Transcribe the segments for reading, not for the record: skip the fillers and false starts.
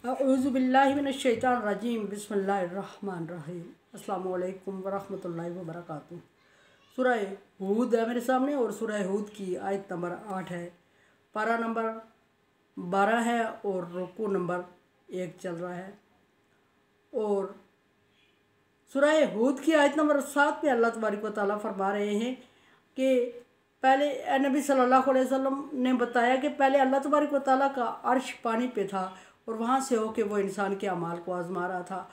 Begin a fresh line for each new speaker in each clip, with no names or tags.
औज़ुबिल्लाहि मिनश्शैतानिर्रजीम बिस्मिल्लाहिर्रहमानिर्रहीम अस्सलामु अलैकुम वरहमतुल्लाहि वबरकातुहू। सूरह हूद है मेरे सामने और सूरह हूद की आयत नंबर 8 है, पारा नंबर 12 है और रुकू नंबर 1 चल रहा है। और सूरह हूद की आयत नंबर 7 में अल्लाह तबारक व तआला फरमा रहे हैं कि पहले नबी सल्लल्लाहु अलैहि वसल्लम ने बताया कि पहले अल्लाह तबारक व तआला का अर्श पानी पे था और वहाँ से होके वो इंसान के अमाल को आजमा रहा था।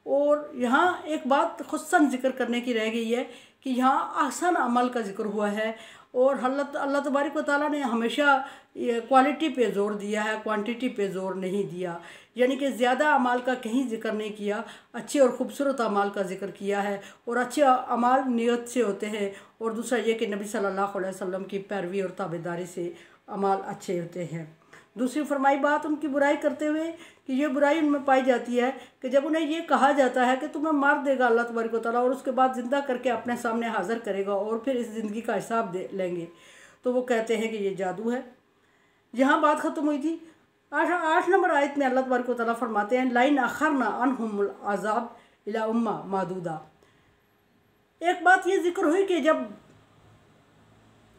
और यहाँ एक बात खुस्सन जिक्र करने की रह गई है कि यहाँ आसान अमल का जिक्र हुआ है और अल्लाह तबारक व तआला ने हमेशा क्वालिटी पे ज़ोर दिया है, क्वांटिटी पे ज़ोर नहीं दिया। यानी कि ज़्यादा अमाल का कहीं जिक्र नहीं किया, अच्छे और ख़ूबसूरत अमाल का जिक्र किया है और अच्छे अमाल नियत से होते हैं। और दूसरा ये कि नबी सल्लल्लाहु अलैहि वसल्लम की पैरवी और ताबेदारी से अमाल अच्छे होते हैं। दूसरी फरमाई बात उनकी बुराई करते हुए कि ये बुराई उनमें पाई जाती है कि जब उन्हें ये कहा जाता है कि तुम्हें मार देगा अल्लाह तबारक व तआला और उसके बाद ज़िंदा करके अपने सामने हाज़िर करेगा और फिर इस ज़िंदगी का हिसाब दे लेंगे, तो वो कहते हैं कि ये जादू है। यहाँ बात ख़त्म हुई थी। 8 नंबर आयत में अल्लाह तबारक व तआला फरमाते हैं लाइन अखरना अनहुमुल अज़ाब इला उम्मा मादूदा। एक बात ये जिक्र हुई कि जब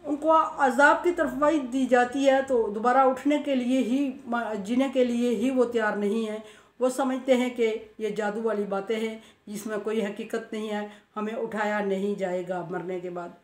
उनको अज़ाब की तरफवाही दी जाती है तो दोबारा उठने के लिए ही, जीने के लिए ही वो तैयार नहीं है। वो समझते हैं कि ये जादू वाली बातें हैं जिसमें कोई हकीकत नहीं है, हमें उठाया नहीं जाएगा मरने के बाद।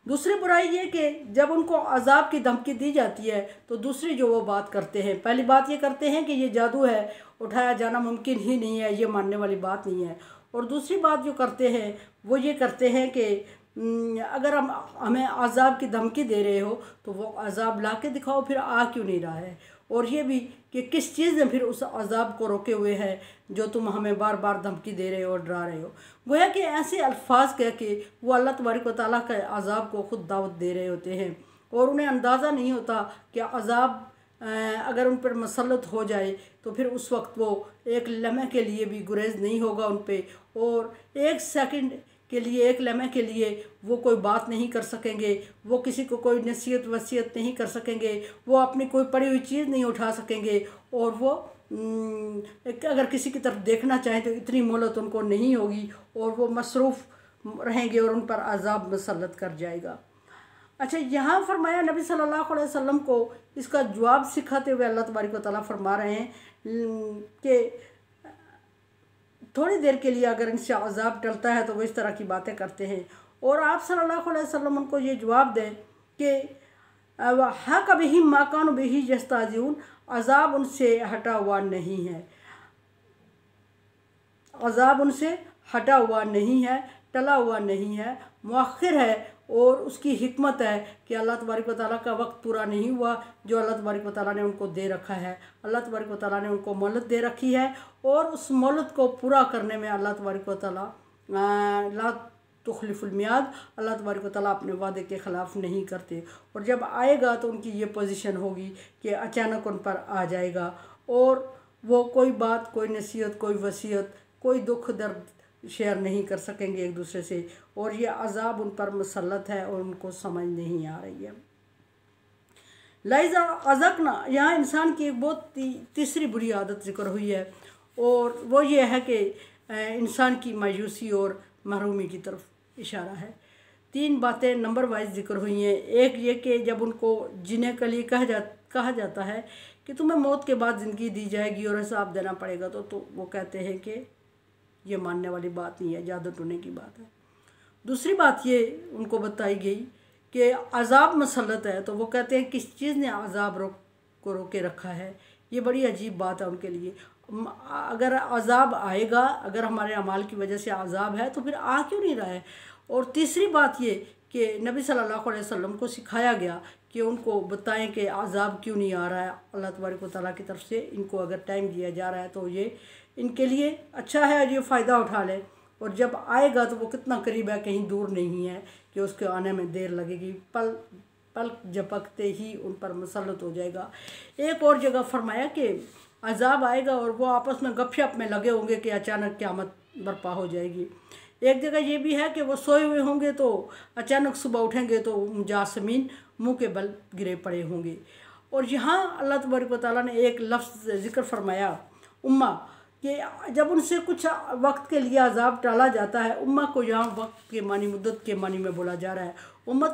दूसरी बुराई ये कि जब उनको अज़ाब की धमकी दी जाती है तो दूसरी जो वो बात करते हैं, पहली बात ये करते हैं कि ये जादू है, उठाया जाना मुमकिन ही नहीं है, ये मानने वाली बात नहीं है। और दूसरी बात जो करते हैं वो ये करते हैं कि अगर हमें अज़ाब की धमकी दे रहे हो तो वो अज़ाब ला के दिखाओ, फिर आ क्यों नहीं रहा है। और ये भी कि किस चीज़ ने फिर उस अज़ाब को रोके हुए है जो तुम हमें बार बार धमकी दे रहे हो और डरा रहे हो। गोया कि ऐसे अल्फाज कह के वो अल्लाह तबारक व तआला के अज़ाब को ख़ुद दावत दे रहे होते हैं और उन्हें अंदाज़ा नहीं होता कि अज़ाब अगर उन पर मसल्लत हो जाए तो फिर उस वक्त वो एक लम्हे के लिए भी गुरेज नहीं होगा उन पर, और एक सेकंड के लिए, एक लम्हे के लिए वो कोई बात नहीं कर सकेंगे, वो किसी को कोई नसीहत वसीयत नहीं कर सकेंगे, वो अपनी कोई पड़ी हुई चीज़ नहीं उठा सकेंगे और वो अगर किसी की तरफ देखना चाहें तो इतनी मोहलत उनको नहीं होगी और वो मसरूफ़ रहेंगे और उन पर अज़ाब मसल्लत कर जाएगा। अच्छा, यहाँ फरमाया नबी सल्लल्लाहु अलैहि वसल्लम को इसका जवाब सिखाते हुए अल्लाह तबारक व तआला फरमा रहे हैं कि थोड़ी देर के लिए अगर इनसे अज़ाब टलता है तो वो इस तरह की बातें करते हैं और आप सल्लल्लाहु अलैहि वसल्लम उनको ये जवाब दें कि हाँ कभी ही माकान बिही यस्ताज़िऊन, अज़ाब उनसे हटा हुआ नहीं है, अज़ाब उनसे हटा हुआ नहीं है, टला हुआ नहीं है, मुअख्खिर है। और उसकी हिकमत है कि अल्लाह तबारक व तआला का वक्त पूरा नहीं हुआ जो अल्लाह तबारक व तआला ने उनको दे रखा है। अल्लाह तबारक व तआला ने उनको मोहलत दे रखी है और उस मोहलत को पूरा करने में अल्लाह तबारक व तआला ला तुखलिफुल मियाद, अल्लाह तबारक व तआला अपने वादे के ख़िलाफ़ नहीं करते। और जब आएगा तो उनकी ये पोजीशन होगी कि अचानक उन पर आ जाएगा और वो कोई बात, कोई नसीहत, कोई वसीयत, कोई दुख दर्द शेयर नहीं कर सकेंगे एक दूसरे से और ये अज़ाब उन पर मुसल्लत है और उनको समझ नहीं आ रही है। लाइज़ा अज़कना, यहाँ इंसान की एक बहुत तीसरी बुरी आदत जिक्र हुई है और वो ये है कि इंसान की मायूसी और महरूमी की तरफ इशारा है। 3 बातें नंबर वाइज जिक्र हुई हैं। एक ये कि जब उनको जीने के लिए कहा जाता है कि तुम्हें मौत के बाद ज़िंदगी दी जाएगी और हिसाब देना पड़ेगा, तो वो कहते हैं कि ये मानने वाली बात नहीं है, जादू टोने की बात है। दूसरी बात ये उनको बताई गई कि अज़ाब मसल्लत है, तो वो कहते हैं किस चीज़ ने अज़ाब को रोके रखा है। ये बड़ी अजीब बात है उनके लिए। अगर अज़ाब आएगा, अगर हमारे अमाल की वजह से अज़ाब है तो फिर आ क्यों नहीं रहा है। और तीसरी बात ये कि नबी सल्लल्लाहु अलैहि वसल्लम को सिखाया गया कि उनको बताएं कि अज़ाब क्यों नहीं आ रहा है अल्लाह तबारक व तआला की तरफ से। इनको अगर टाइम दिया जा रहा है तो ये इनके लिए अच्छा है और ये फ़ायदा उठा लें, और जब आएगा तो वो कितना करीब है, कहीं दूर नहीं है कि उसके आने में देर लगेगी, पल झपकते ही उन पर मुसल्लत हो जाएगा। एक और जगह फरमाया कि अज़ाब आएगा और वो आपस में गपशप में लगे होंगे कि अचानक क़यामत बर्पा हो जाएगी। एक जगह ये भी है कि वो सोए हुए होंगे तो अचानक सुबह उठेंगे तो जासमीन मुँह के बल गिरे पड़े होंगे। और यहाँ अल्लाह तबारक व तआला ने एक लफ्ज़ ज़िक्र फरमाया उम्मा, कि जब उनसे कुछ वक्त के लिए अजाब टाला जाता है, उम्मा को यहाँ वक्त के मानी मुद्दत के मानी में बोला जा रहा है। उम्मा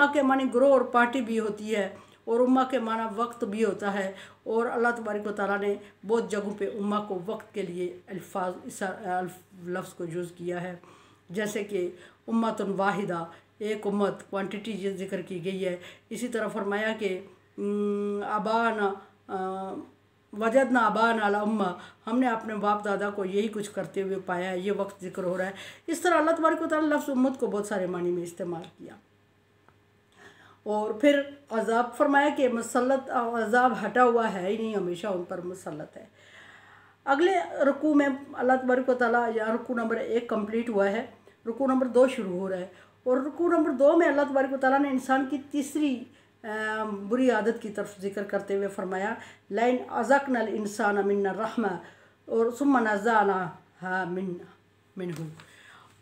के मानी ग्रोह और पार्टी भी होती है, और उम्मा के माना वक्त भी होता है। और अल्लाह तबारक व तआला ने बहुत जगहों पे उम्मा को वक्त के लिए अल्फाज इस लफ्ज़ को यूज़ किया है, जैसे कि उम्मतुन वाहिदा, एक उम्मत, क्वांटिटी जिक्र की गई है। इसी तरह फरमाया कि अबाना वजदना अबान अला उम्मा, हमने अपने बाप दादा को यही कुछ करते हुए पाया है, ये वक्त जिक्र हो रहा है। इस तरह अल्लाह तबारक व तआला लफ्ज़ उम्मत को बहुत सारे मानी में इस्तेमाल किया। और फिर अज़ाब फरमाया कि मुसल्लत, अज़ाब हटा हुआ है ही नहीं, हमेशा उन पर मुसल्लत है। अगले रुकू में अल्लाह तबारक व तआला, यहाँ रुकू नंबर 1 कंप्लीट हुआ है, रुकू नंबर 2 शुरू हो रहा है। और रुकू नंबर 2 में अल्लाह तबारक व तआला ने इंसान की तीसरी बुरी आदत की तरफ जिक्र करते हुए फरमाया लाइन अज़कनल इंसान मिन्ना रहमा और सुम्मा नज़ाना हा मिन्हु।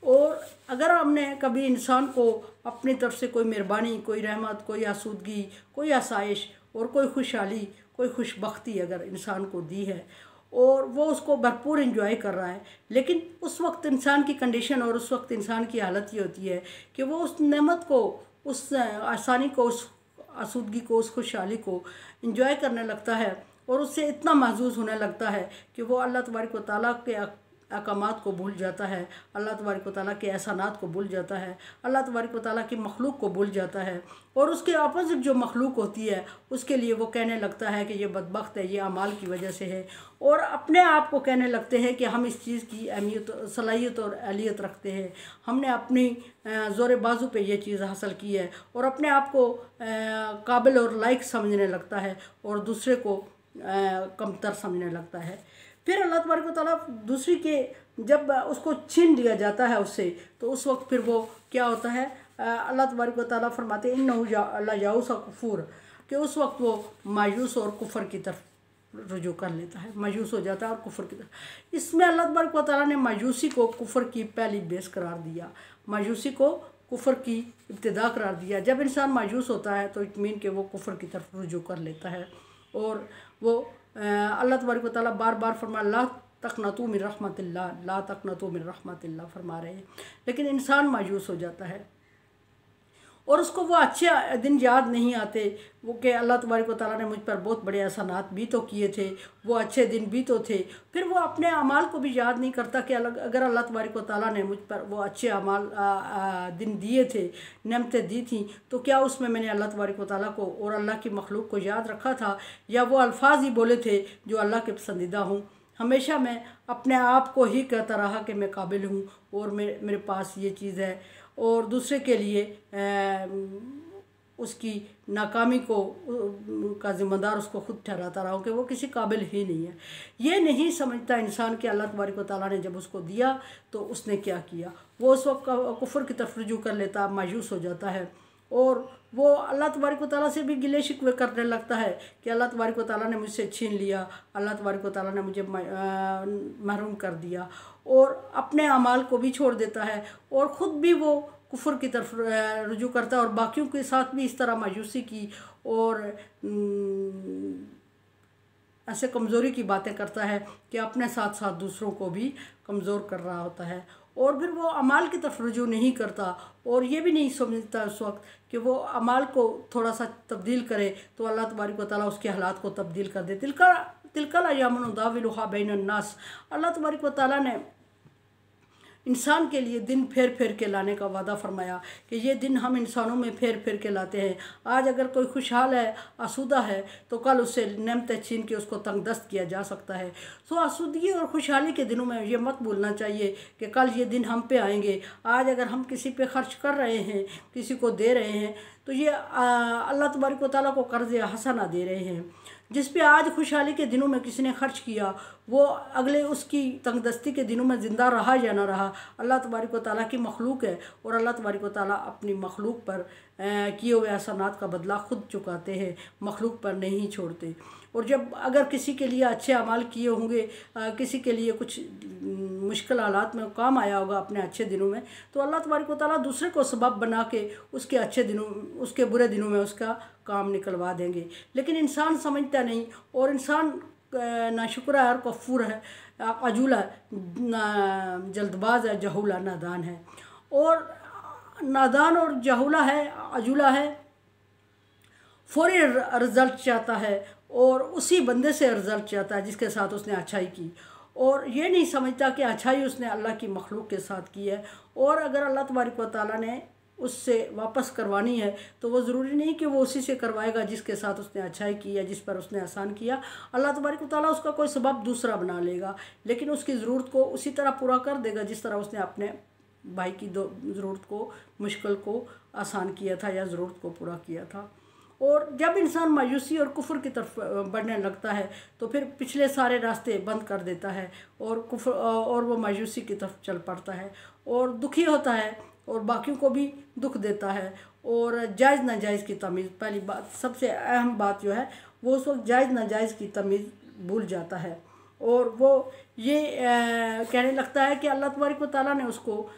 और अगर हमने कभी इंसान को अपनी तरफ से कोई मेहरबानी, कोई रहमत, कोई आसूदगी, कोई आसाइश और कोई खुशहाली, कोई खुशबख्ती अगर इंसान को दी है और वो उसको भरपूर इंजॉय कर रहा है, लेकिन उस वक्त इंसान की कंडीशन और उस वक्त इंसान की हालत ये होती है कि वो उस नेमत को, उस आसानी को, उस आसूदगी को, उस खुशहाली को इंजॉय करने लगता है और उससे इतना महसूस होने लगता है कि वो अल्लाह तबारक व तआला के अहकामात को भूल जाता है, अल्लाह तबारक व तआला के एहसानात को भूल जाता है, अल्लाह तबारक व तआला की मखलूक को भूल जाता है। और उसके अपोजिट जो मखलूक होती है उसके लिए वो कहने लगता है कि ये बदबख्त है, ये अमाल की वजह से है, और अपने आप को कहने लगते हैं कि हम इस चीज़ की अहमियत, सलाहियत और अहलियत रखते हैं, हमने अपनी ज़ोर बाजू पे ये चीज़ हासिल की है, और अपने आप को काबिल और लायक समझने लगता है और दूसरे को कमतर समझने लगता है। फिर अल्लाह तबारक व तआला दूसरी के जब उसको छीन लिया जाता है उससे, तो उस वक्त फिर वो क्या होता है, अल्लाह तबारक व तआला फरमाते हैं इन्नहु लयऊसा कुफूर, कि उस वक्त वो मायूस और कुफर की तरफ रुजू कर लेता है, मायूस हो जाता है और कुफर की तरफ। इसमें अल्लाह तबारक व तआला ने मायूसी को कुफर की पहली बेस करार दिया, मायूसी को कुफर की इब्तिदा करार दिया। जब इंसान मायूस होता है तो इट मीन कि वो कुफर की तरफ रुजू कर लेता है। और वो अल्लाह तबारक व तआला बार बार फरमा ला तक़नतू मिन रहमतिल्लाह, ला तक़नतू मिन रहमतिल्लाह फरमा रहे हैं, लेकिन इंसान मायूस हो जाता है और उसको वो अच्छे दिन याद नहीं आते, वो कि अल्लाह तबारक व तआला ने मुझ पर बहुत बड़े एहसानात भी तो किए थे, वो अच्छे दिन भी तो थे। फिर वो अपने अमाल को भी याद नहीं करता कि अगर अल्लाह तबारक व तआला ने मुझ पर वो अच्छे अमाल दिन दिए थे, नेमतें दी थी, तो क्या उसमें मैंने अल्लाह तबारक व तआला को और अल्लाह की मखलूक को याद रखा था, या वो अल्फाज ही बोले थे जो अल्लाह के पसंदीदा हूँ। हमेशा मैं अपने आप को ही कहता रहा कि मैं काबिल हूँ और मेरे पास ये चीज़ है, और दूसरे के लिए उसकी नाकामी को का ज़िम्मेदार उसको खुद ठहराता रहा हूँ कि वो किसी काबिल ही नहीं है। ये नहीं समझता इंसान कि अल्लाह तबारक व तआला ने जब उसको दिया तो उसने क्या किया। वो उस वक्त कुफर की तरफ रुजू कर लेता, मायूस हो जाता है और वो अल्लाह तबारक व तआला से भी गिले शिकवे करने लगता है कि अल्लाह तबारक व तआला ने मुझसे छीन लिया, अल्लाह तबारक व तआला ने मुझे महरूम कर दिया, और अपने अमाल को भी छोड़ देता है और ख़ुद भी वो कुफर की तरफ रुजू करता है और बाकियों के साथ भी इस तरह मायूसी की और ऐसे कमज़ोरी की बातें करता है कि अपने साथ साथ दूसरों को भी कमज़ोर कर रहा होता है। और फिर वो अमाल की तरफ रुजू नहीं करता और ये भी नहीं समझता उस वक्त कि वो अमाल को थोड़ा सा तब्दील करे तो अल्लाह तबारक व तआला उसके हालात को तब्दील कर दे। तिलकल अय्यामु नुदाविलुहा बैनन नास, अल्लाह तबारक व तआला ने इंसान के लिए दिन फेर फेर के लाने का वादा फरमाया कि ये दिन हम इंसानों में फेर फेर के लाते हैं। आज अगर कोई खुशहाल है, आसूदा है, तो कल उससे नेमतें छीन के उसको तंगदस्त किया जा सकता है। सो आसूदगी और खुशहाली के दिनों में ये मत भूलना चाहिए कि कल ये दिन हम पे आएंगे। आज अगर हम किसी पे खर्च कर रहे हैं, किसी को दे रहे हैं, तो ये अल्लाह तबारक व तआला को कर्ज़ हसना दे रहे हैं। जिस पे आज खुशहाली के दिनों में किसी ने खर्च किया, वो अगले उसकी तंगदस्ती के दिनों में ज़िंदा रहा या ना रहा, अल्लाह तबारक व तआला की मखलूक है और अल्लाह तबारक व तआला अपनी मखलूक पर किए हुए एहसानात का बदला खुद चुकाते हैं, मखलूक पर नहीं छोड़ते। और जब अगर किसी के लिए अच्छे अमाल किए होंगे, किसी के लिए कुछ मुश्किल हालात में काम आया होगा अपने अच्छे दिनों में, तो अल्लाह तबारक व तआला दूसरे को सबब बना के उसके अच्छे दिनों, उसके बुरे दिनों में उसका काम निकलवा देंगे। लेकिन इंसान समझता नहीं, और इंसान नाशुक्र है और कफूर है, अजूला, जल्दबाज है, जहूला, नादान है। और नादान और जहूला है, अजूला है, फौरी रिज़ल्ट चाहता है और उसी बंदे से रिज़ल्ट चाहता है जिसके साथ उसने अच्छाई की, और ये नहीं समझता कि अच्छाई उसने अल्लाह की मखलूक के साथ की है। और अगर अल्लाह तबारक व तआला ने उससे वापस करवानी है तो वो ज़रूरी नहीं कि वो उसी से करवाएगा जिसके साथ उसने अच्छाई की है, जिस पर उसने एहसान किया। अल्लाह तबारक व तआला उसका कोई सबब दूसरा बना लेगा, लेकिन उसकी ज़रूरत को उसी तरह पूरा कर देगा जिस तरह उसने अपने भाई की ज़रूरत को, मुश्किल को आसान किया था या ज़रूरत को पूरा किया था। और जब इंसान मायूसी और कुफ्र की तरफ बढ़ने लगता है तो फिर पिछले सारे रास्ते बंद कर देता है और कुफ्र और वो मायूसी की तरफ चल पड़ता है और दुखी होता है और बाकियों को भी दुख देता है। और जायज़ नाजायज़ की तमीज़, पहली बात, सबसे अहम बात जो है वो उस वक्त जायज़ नाजायज़ की तमीज़ भूल जाता है और वो ये कहने लगता है कि अल्लाह तबारक व तआला ने उसको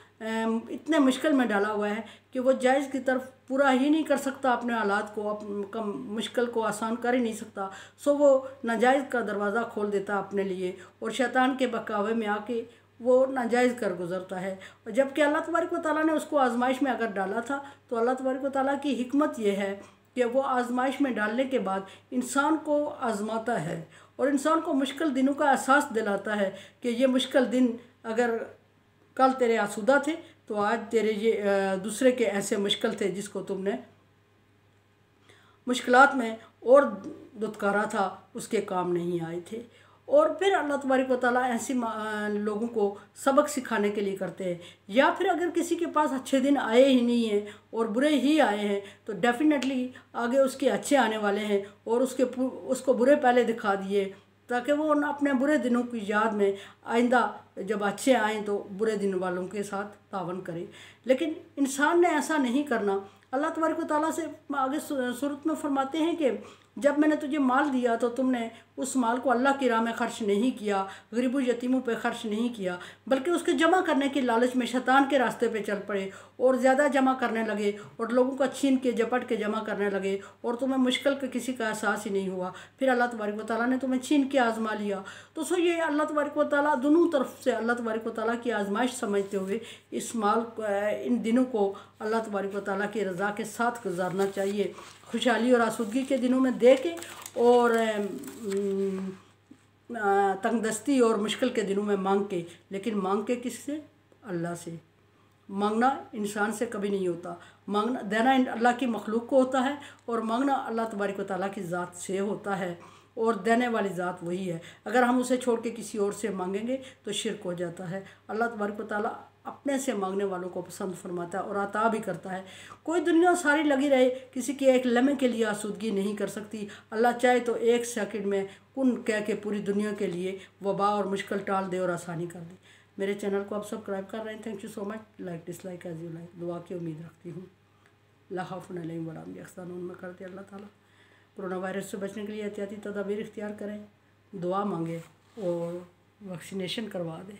इतने मुश्किल में डाला हुआ है कि वो जायज़ की तरफ पूरा ही नहीं कर सकता, अपने हालात को, मुश्किल को आसान कर ही नहीं सकता। सो वो नाजायज़ का दरवाज़ा खोल देता अपने लिए और शैतान के बहकावे में आके वो नाजायज़ कर गुज़रता है। और जबकि अल्लाह तबारक व तआला ने उसको आजमाइश में अगर डाला था तो अल्लाह तबारक व तआला की हिकमत ये है कि वो आजमाइश में डालने के बाद इंसान को आजमाता है और इंसान को मुश्किल दिनों का एहसास दिलाता है कि ये मुश्किल दिन अगर कल तेरे आसूदा थे तो आज तेरे ये दूसरे के ऐसे मुश्किल थे जिसको तुमने मुश्किलात में और दुत्कारा था, उसके काम नहीं आए थे। और फिर अल्लाह तबारक व तआला ऐसे लोगों को सबक सिखाने के लिए करते हैं। या फिर अगर किसी के पास अच्छे दिन आए ही नहीं हैं और बुरे ही आए हैं तो डेफिनेटली आगे उसके अच्छे आने वाले हैं और उसको बुरे पहले दिखा दिए ताकि वो अपने बुरे दिनों की याद में आइंदा जब अच्छे आएँ तो बुरे दिन वालों के साथ तावन करे। लेकिन इंसान ने ऐसा नहीं करना। अल्लाह तबारक व तआला से आगे सूरत में फरमाते हैं कि जब मैंने तुझे माल दिया तो तुमने उस माल को अल्लाह की राह में खर्च नहीं किया, गरीबों यतीमों पे खर्च नहीं किया, बल्कि उसके जमा करने की लालच में शैतान के रास्ते पे चल पड़े और ज़्यादा जमा करने लगे और लोगों का छीन के झपट के जमा करने लगे और तुम्हें मुश्किल का किसी का एहसास ही नहीं हुआ। फिर अल्लाह तबारक व तआला ने तुम्हें छीन के आज़मा लिया। तो सो ये अल्लाह तबारक व तआला दोनों तरफ से अल्लाह तबारक व तआला की आजमाइश समझते हुए इस इन दिनों को अल्लाह तबारक व तआला की रज़ा के साथ गुजारना चाहिए, खुशहाली और आसूदगी के दिनों में दे के और तंगदस्ती और मुश्किल के दिनों में मांग के। लेकिन मांग के किससे? अल्लाह से। मांगना इंसान से कभी नहीं होता, मांगना देना अल्लाह की मखलूक को होता है और मांगना अल्लाह तबारक व तआला की ज़ात से होता है और देने वाली ज़ात वही है। अगर हम उसे छोड़ के किसी और से मांगेंगे तो शिरक हो जाता है। अल्लाह तबारक व तआला अपने से मांगने वालों को पसंद फरमाता है और अता भी करता है। कोई दुनिया सारी लगी रहे किसी के एक लम्हे के लिए आसूदगी नहीं कर सकती। अल्लाह चाहे तो एक सेकंड में कुन कह के पूरी दुनिया के लिए वबा और मुश्किल टाल दे और आसानी कर दे। मेरे चैनल को आप सब्सक्राइब कर रहे हैं, thank you so much. Like dislike as you like, दुआ की उम्मीद रखती हूँ। ला खौफुन अलैहिम वला हुम यहज़नून में कर दे अल्लाह ताला। कोरोना वायरस से बचने के लिए एहतियाती तदाबीर इख्तियार करें, दुआ मांगे और वैक्सीनेशन करवा दें।